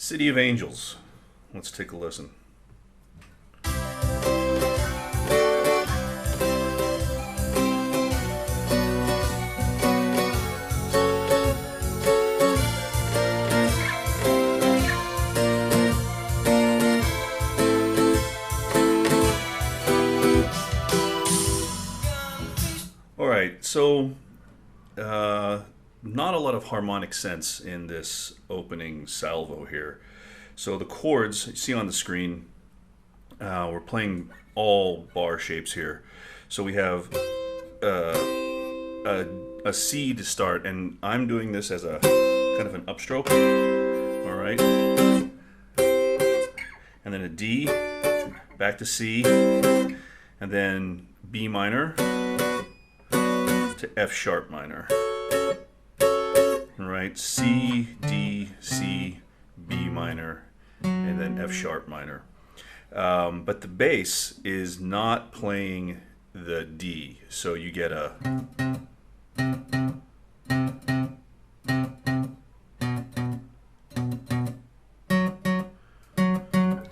City of Angels. Let's take a listen. Alright, so not a lot of harmonic sense in this opening salvo here. So the chords you see on the screen, we're playing all bar shapes here. So we have a C to start, and I'm doing this as a kind of an upstroke. Alright. And then a D, back to C, and then B minor to F sharp minor. Right, C, D, C, B minor, and then F sharp minor. But the bass is not playing the D, so you get a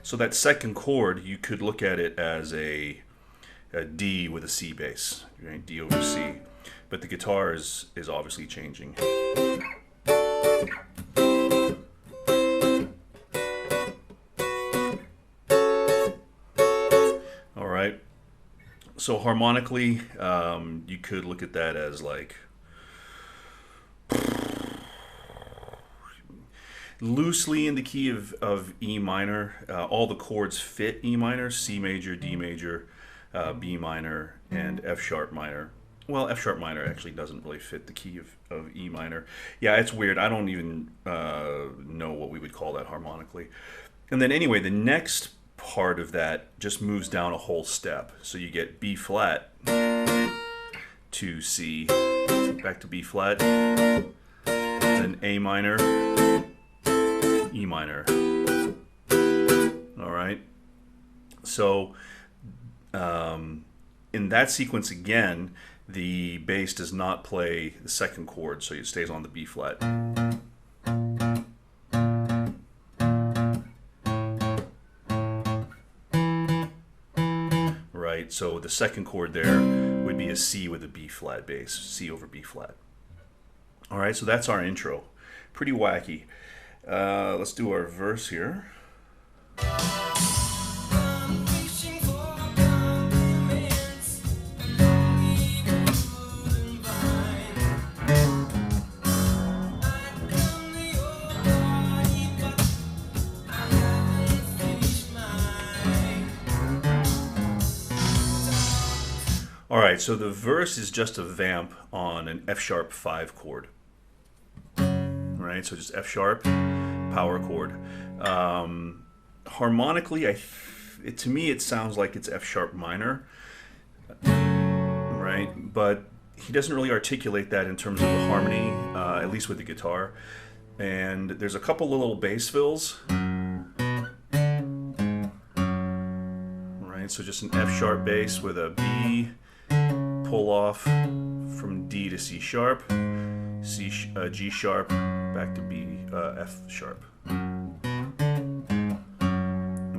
so that second chord, you could look at it as a D with a C bass, right? D over C. But the guitar is obviously changing. All right. So harmonically, you could look at that as like loosely in the key of E minor. All the chords fit E minor: C major, D major, B minor, and F sharp minor. Well, F sharp minor actually doesn't really fit the key of E minor. Yeah, it's weird. I don't even know what we would call that harmonically. And then anyway, the next part of that just moves down a whole step. So you get B flat to C, back to B flat, then A minor, E minor. All right. So in that sequence again, the bass does not play the second chord, so it stays on the B flat. Right, so the second chord there would be a C with a B flat bass, C over B flat. All right, so that's our intro. Pretty wacky. Let's do our verse here. All right, so the verse is just a vamp on an F sharp 5 chord. All right, so just F sharp, power chord. Harmonically, to me, it sounds like it's F sharp minor, right? But he doesn't really articulate that in terms of the harmony, at least with the guitar. And there's a couple of little bass fills. Right, so just an F sharp bass with a B. Pull off from D to C sharp, G sharp, back to B, F sharp. All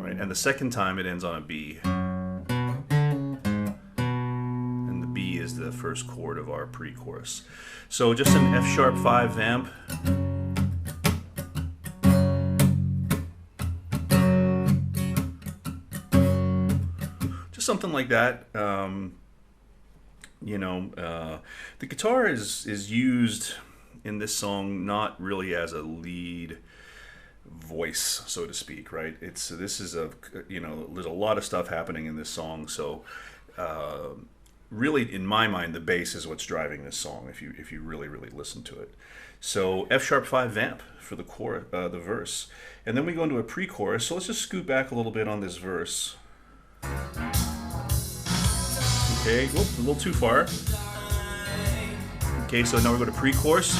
right, and the second time it ends on a B. And the B is the first chord of our pre-chorus. So just an F sharp 5 vamp. Just something like that. The guitar is used in this song not really as a lead voice, so to speak, right? There's a lot of stuff happening in this song, so really, in my mind, the bass is what's driving this song. If you really listen to it, so F sharp 5 vamp for the verse, and then we go into a pre-chorus. So let's just scoot back a little bit on this verse. Okay, whoop, a little too far. Okay, so now we go to pre-chorus.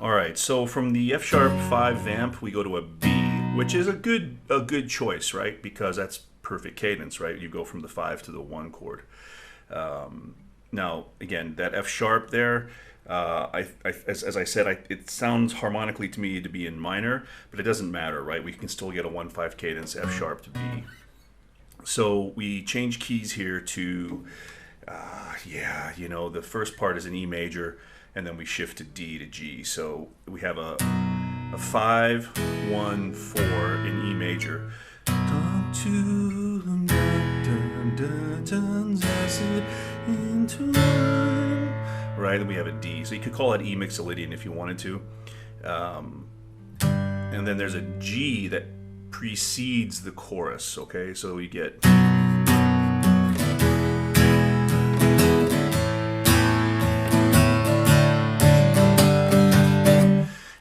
All right, so from the F sharp 5 vamp, we go to a B, which is a good choice, right? Because that's perfect cadence, right? You go from the 5 to the 1 chord. Now, again, that F sharp there, as I said, it sounds harmonically to me to be in minor, but it doesn't matter, right? We can still get a 1/5 cadence, F sharp to B. So we change keys here to, the first part is an E major, and then we shift to D to G. So we have a 5, 1, 4 in E major. Right, and we have a D. So you could call it E mixolydian if you wanted to. And then there's a G that precedes the chorus, okay? So you get...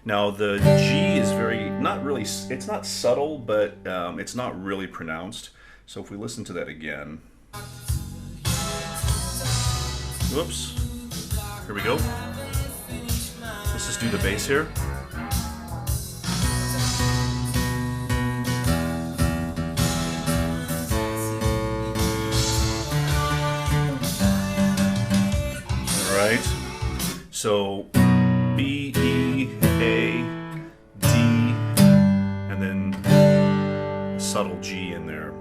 Now the G is it's not subtle, but it's not really pronounced. So if we listen to that again... Whoops. Here we go. Let's just do the bass here. All right. So B, E, A, D, and then a subtle G in there.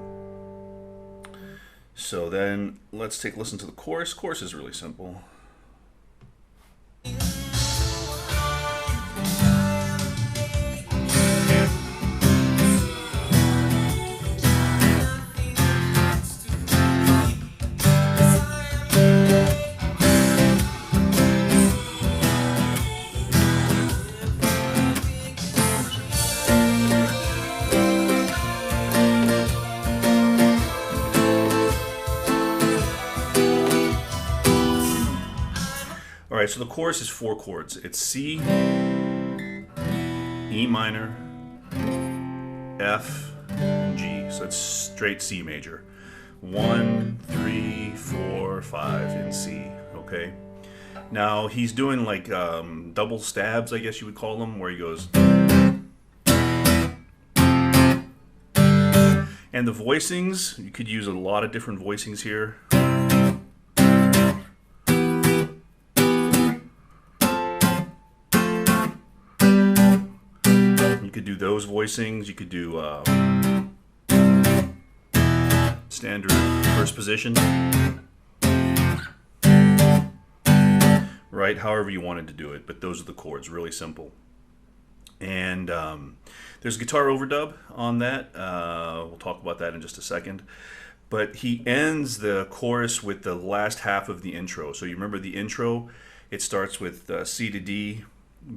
So then let's take a listen to the chorus. Chorus is really simple. Alright, so the chorus is 4 chords. It's C, E minor, F, and G. So it's straight C major. 1, 3, 4, 5 in C. Okay. Now he's doing like double stabs, I guess you would call them, where he goes. And the voicings, you could use a lot of different voicings here. You could do those voicings. You could do standard first position, right? However you wanted to do it, but those are the chords. Really simple. And there's guitar overdub on that. We'll talk about that in just a second. But he ends the chorus with the last half of the intro. So you remember the intro? It starts with C to D,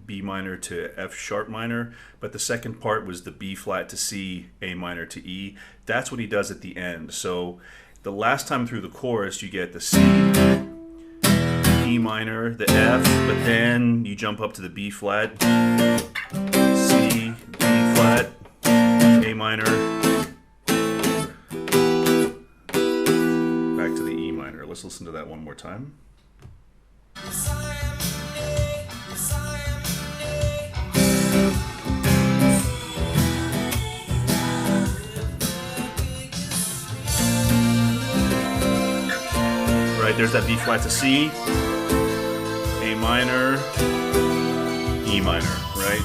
B minor to F sharp minor, but the second part was the B flat to C, A minor to E. That's what he does at the end. So the last time through the chorus, you get the C, E minor, the F, but then you jump up to the B flat, C, B flat, A minor, back to the E minor. Let's listen to that one more time. Right, there's that B flat to C, A minor, E minor, right?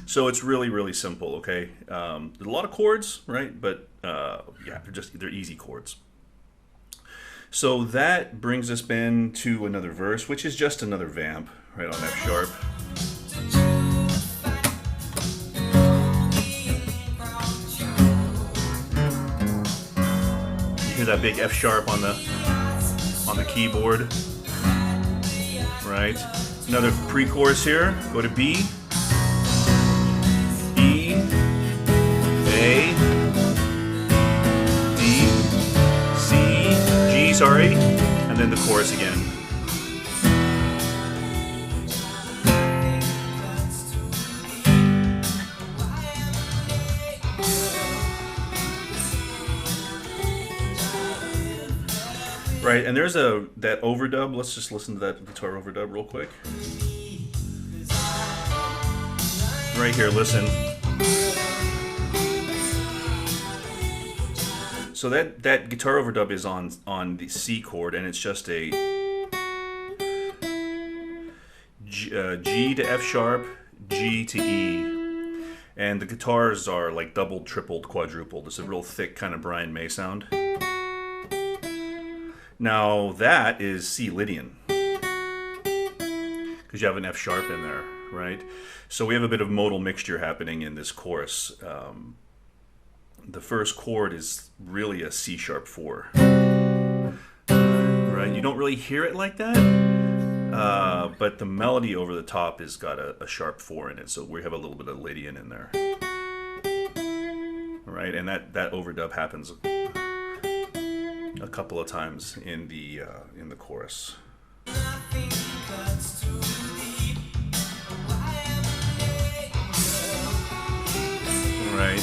So it's really, really simple, okay? There's a lot of chords, right? But yeah, they're easy chords. So that brings us, Ben, to another verse, which is just another vamp, right, on F sharp. You hear that big F sharp on the keyboard, right? Another pre-chorus here. Go to B, E, A, D, C, G, sorry, and then the chorus again. Right, and there's that overdub. Let's just listen to that guitar overdub real quick. Right here, listen. so that guitar overdub is on the C chord, and it's just a G to F sharp, G to E, and the guitars are like doubled, tripled, quadrupled. It's a real thick kind of Brian May sound. Now that is C Lydian, because you have an F sharp in there, right? So we have a bit of modal mixture happening in this chorus. The first chord is really a C sharp 4, right? You don't really hear it like that, but the melody over the top has got a sharp 4 in it, so we have a little bit of Lydian in there, right? And that overdub happens a couple of times in the chorus. Right,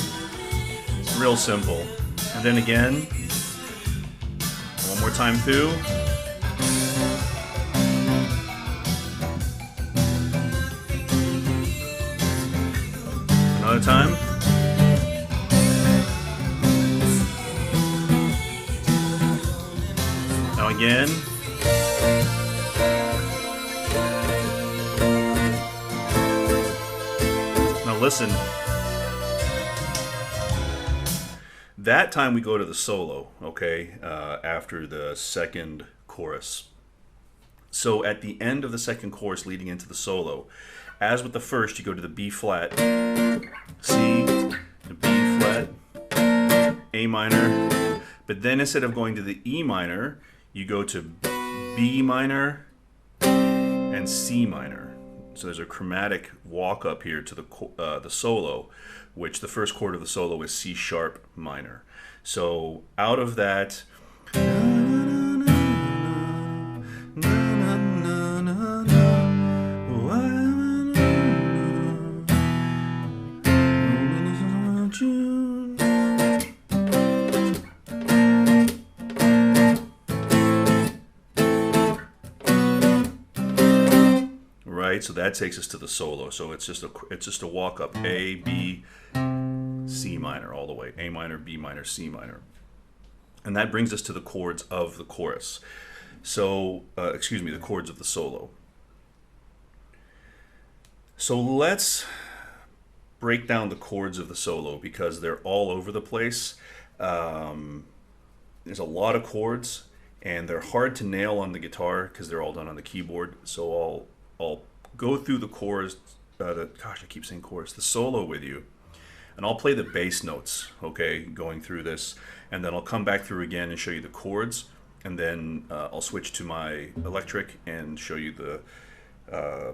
real simple. And then again, one more time through. Another time. Now again. Now listen. That time we go to the solo, okay, after the second chorus. So at the end of the second chorus leading into the solo, as with the first, you go to the B flat, C, the B flat, A minor, but then instead of going to the E minor, you go to B minor and C minor. So there's a chromatic walk up here to the solo, which the first chord of the solo is C sharp minor. So out of that, right? So that takes us to the solo. So it's just a walk up, A, B, C minor all the way, A minor, B minor, C minor. And that brings us to the chords of the chorus. So, the chords of the solo. So let's break down the chords of the solo because they're all over the place. There's a lot of chords and they're hard to nail on the guitar because they're all done on the keyboard. So I'll go through the chords, I keep saying chorus, the solo with you. And I'll play the bass notes, okay, going through this. And then I'll come back through again and show you the chords. And then I'll switch to my electric and show you the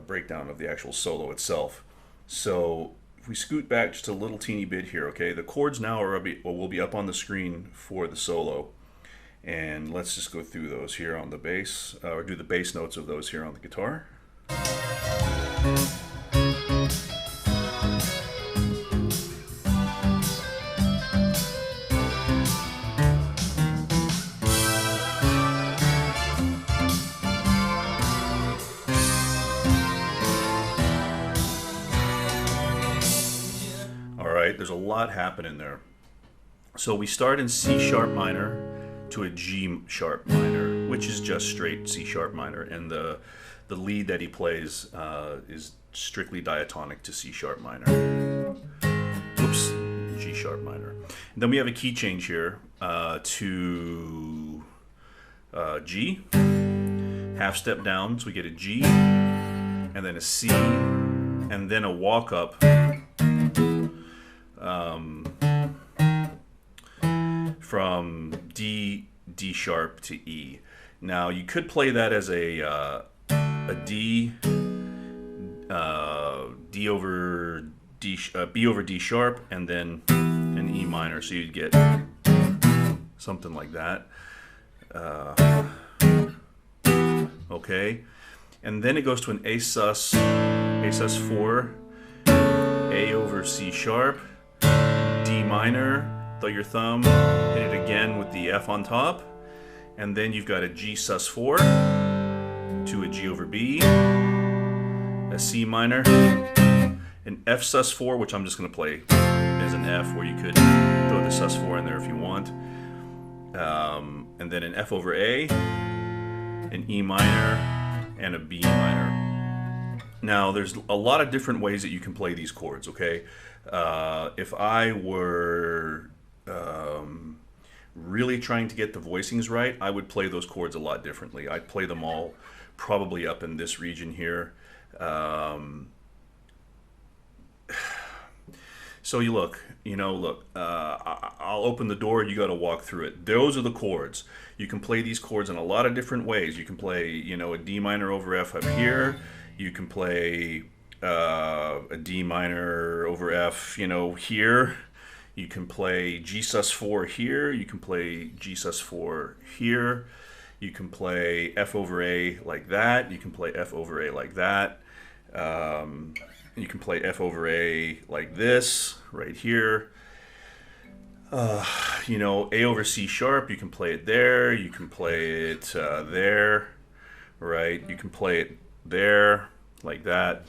breakdown of the actual solo itself. So if we scoot back just a little teeny bit here, okay, the chords now will be up on the screen for the solo. And let's just go through those here on the bass, or do the bass notes of those here on the guitar. There's a lot happening there. So we start in C sharp minor to a G sharp minor, which is just straight C sharp minor, and the lead that he plays is strictly diatonic to C sharp minor. Whoops, G sharp minor. And then we have a key change here to G, half step down, so we get a G, and then a C, and then a walk up. From D sharp to E. Now you could play that as a D, D over D, B over D sharp, and then an E minor. So you'd get something like that. Okay, and then it goes to an A sus 4, A over C sharp, D minor. Throw your thumb, hit it again with the F on top, and then you've got a G sus 4 to a G over B, a C minor, an F sus 4, which I'm just going to play as an F, where you could throw the sus 4 in there if you want, and then an F over A, an E minor, and a B minor. Now, there's a lot of different ways that you can play these chords, okay? If I were really trying to get the voicings right, I would play those chords a lot differently. I'd play them all probably up in this region here. So you look, I'll open the door, you got to walk through it. Those are the chords. You can play these chords in a lot of different ways. You can play, a D minor over F up here. You can play a D minor over F, here. You can play G sus4 here. You can play G sus4 here. You can play F over A like that. You can play F over A like that. You can play F over A like this, right here. A over C sharp, you can play it there. You can play it there, right? You can play it there, like that.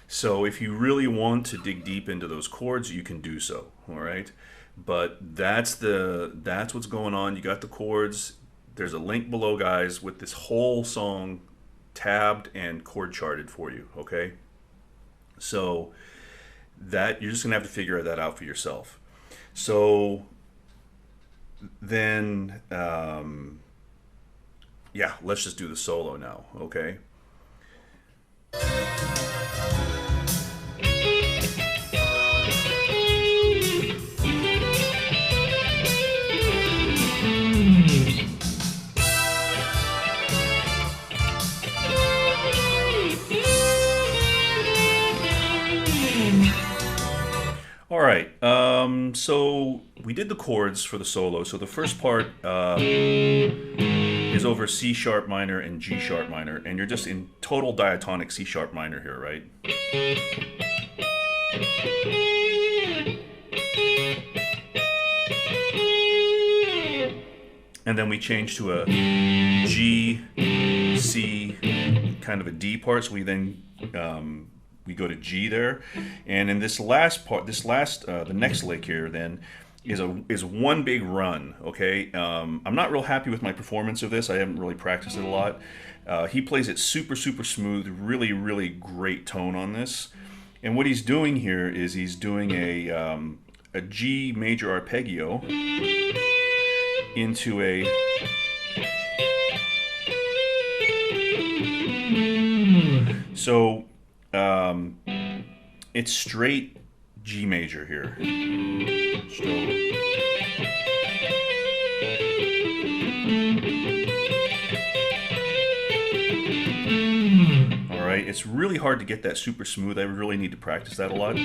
So if you really want to dig deep into those chords, you can do so, all right? But that's what's going on. You got the chords. There's a link below, guys, with this whole song tabbed and chord charted for you, okay? So that you're just gonna have to figure that out for yourself. So then, yeah, let's just do the solo now, okay? All right, so we did the chords for the solo. So the first part is over C sharp minor and G sharp minor, and you're just in total diatonic C sharp minor here, right? And then we change to a G, C, kind of a D part, so we then we go to G there, and in this last part, the next lick here then is one big run. Okay, I'm not real happy with my performance of this. I haven't really practiced it a lot. He plays it super smooth, really great tone on this. And what he's doing here is he's doing a G major arpeggio into a it's straight G major here. All right, it's really hard to get that super smooth. I really need to practice that a lot.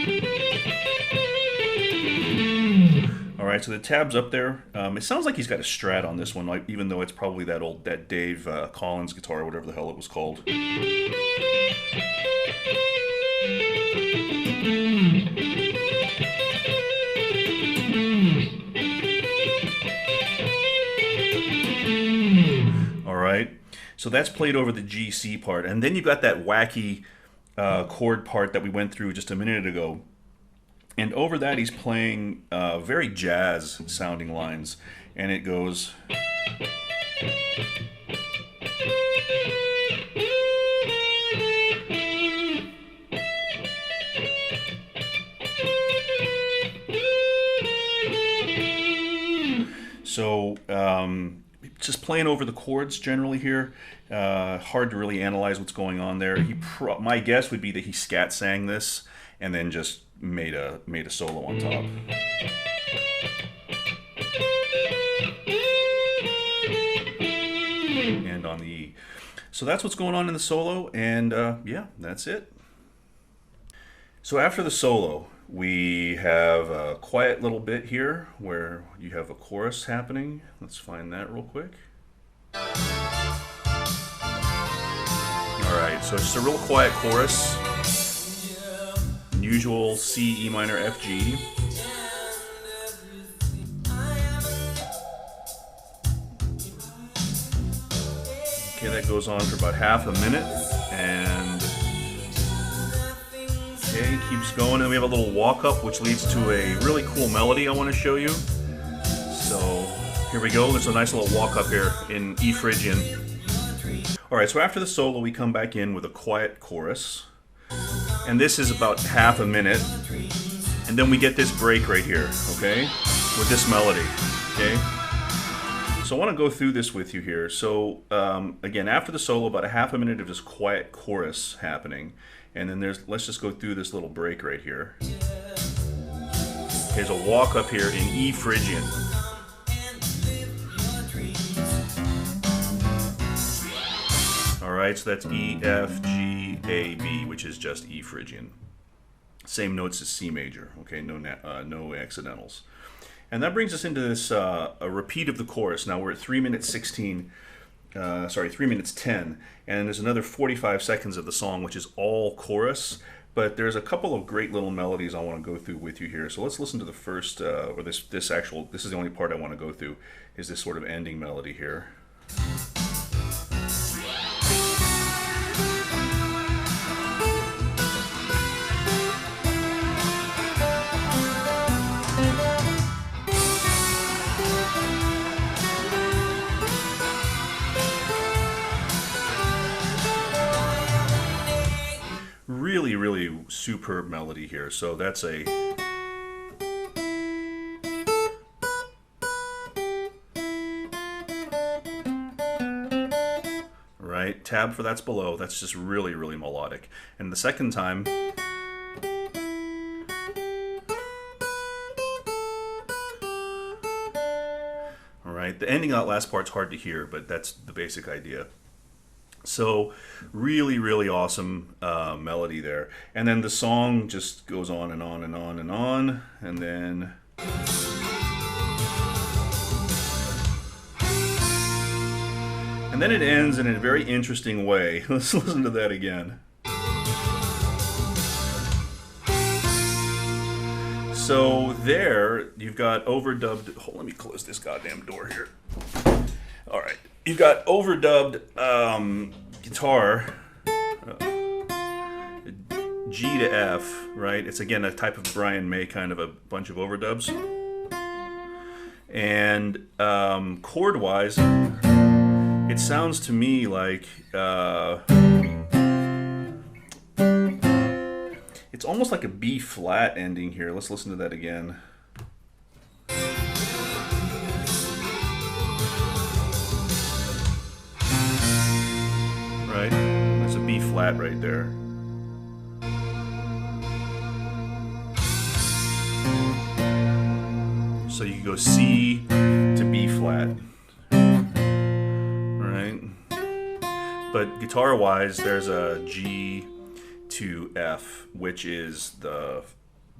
All right, so the tab's up there. It sounds like he's got a Strat on this one, like, even though it's probably that Dave Collins guitar or whatever the hell it was called. All right, so that's played over the G, C part, and then you've got that wacky chord part that we went through just a minute ago. And over that, he's playing very jazz sounding lines, and it goes. So just playing over the chords generally here. Hard to really analyze what's going on there. My guess would be that he scat sang this and then just made a solo on top. And on the E. So that's what's going on in the solo, and yeah, that's it. So after the solo, we have a quiet little bit here where you have a chorus happening. Let's find that real quick. All right, so it's just a real quiet chorus. Usual C, E minor, F, G. Okay, that goes on for about half a minute, and okay, keeps going, and we have a little walk up which leads to a really cool melody I want to show you. So Here we go. There's a nice little walk up here in E Phrygian. All right, so after the solo, we come back in with a quiet chorus. And this is about half a minute. And then we get this break right here, okay? With this melody, okay? So I want to go through this with you here. So again, after the solo, about a half a minute of this quiet chorus happening. And then let's just go through this little break right here. There's a walk up here in E Phrygian. Alright, so that's E, F, G, A, B, which is just E Phrygian. Same notes as C major, okay, no accidentals. And that brings us into this a repeat of the chorus. Now we're at 3 minutes 10, and there's another 45 seconds of the song, which is all chorus. But there's a couple of great little melodies I want to go through with you here. So let's listen to the first, this is the only part I want to go through, is this sort of ending melody here. Really, really superb melody here. So that's a... Right, tab for that's below. That's just really, really melodic. And the second time... Alright, the ending of that last part's hard to hear, but that's the basic idea. So really, really awesome melody there. And then the song just goes on and on and on and on. And then... And then it ends in a very interesting way. Let's listen to that again. So there, you've got overdubbed... Oh, let me close this goddamn door here. All right. You've got overdubbed guitar, G to F, right? It's again a type of Brian May kind of a bunch of overdubs. And chord-wise, it sounds to me like it's almost like a B flat ending here. Let's listen to that again. Right? That's a B flat right there. So you can go C to B flat. Right? But guitar-wise, there's a G to F, which is the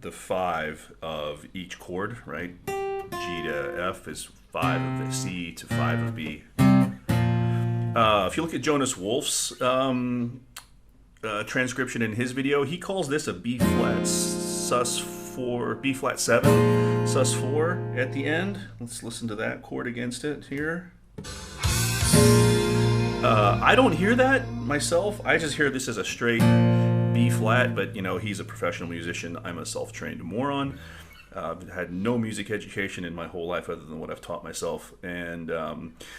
5 of each chord, right? G to F is 5 of the C to 5 of B. If you look at Jonas Wolf's transcription in his video, he calls this a B flat sus4, B flat 7 sus4 at the end. Let's listen to that chord against it here. I don't hear that myself. I just hear this as a straight B flat, but you know, he's a professional musician. I'm a self-trained moron. Had no music education in my whole life other than what I've taught myself, and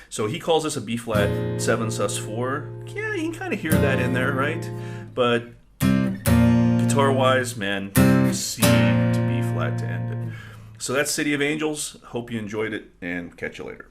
so he calls this a B flat 7 sus4. Yeah, you can kind of hear that in there, right? But guitar-wise, man, C to B flat to end it. So that's City of Angels. Hope you enjoyed it, and catch you later.